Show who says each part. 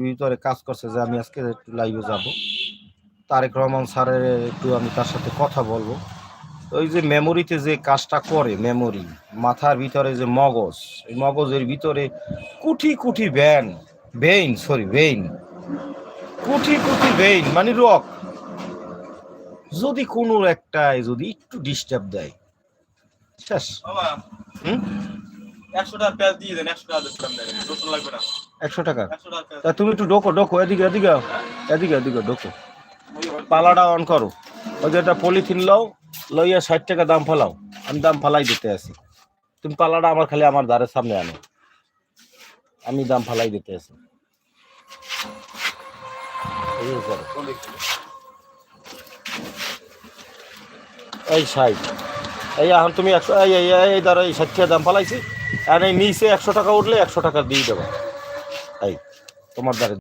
Speaker 1: ভিতরে কাজ করছে যে আমি আজকে একটু লাইভে যাব। তারেক রহমান স্যারের একটু আমি তার সাথে কথা বলবো। ওই যে মেমোরিতে যে কাজটা করে, মেমোরি মাথার ভিতরে যে মগজ, এই মগজের ভিতরে কোটি কোটি কোটি কোটি ভেইন মানে রক, যদি কোনো একটাই যদি একটু ডিস্টার্ব দেয় শেষ। হুম,
Speaker 2: 100 টাকা পেঁয়াজ দিয়ে দেন, 100 টাকা দিলাম, রসুন লাগবে না।
Speaker 1: 100 টাকা।
Speaker 2: 100 টাকা
Speaker 1: তা তুমি একটু ডোকো এদিকে ডোকো, পালাটা অন করো। ওই যে একটা পলিথিন লইয়া 60 টাকা দাম ফেলাও, আমি দাম ফালাই দিতে আছি। তুমি পালাটা আমার খালি আমার দ্বারের সামনে আনো, আমি দাম ফালাই দিতে আছি। এই 60, এই এখন তুমি 100, এই ধরো এই 60 টাকা দাম ফালাইছি, আর এই নিচে 100 টাকা উঠলে 100 টাকা দিয়ে দেবো। এই তোমার দ্বারে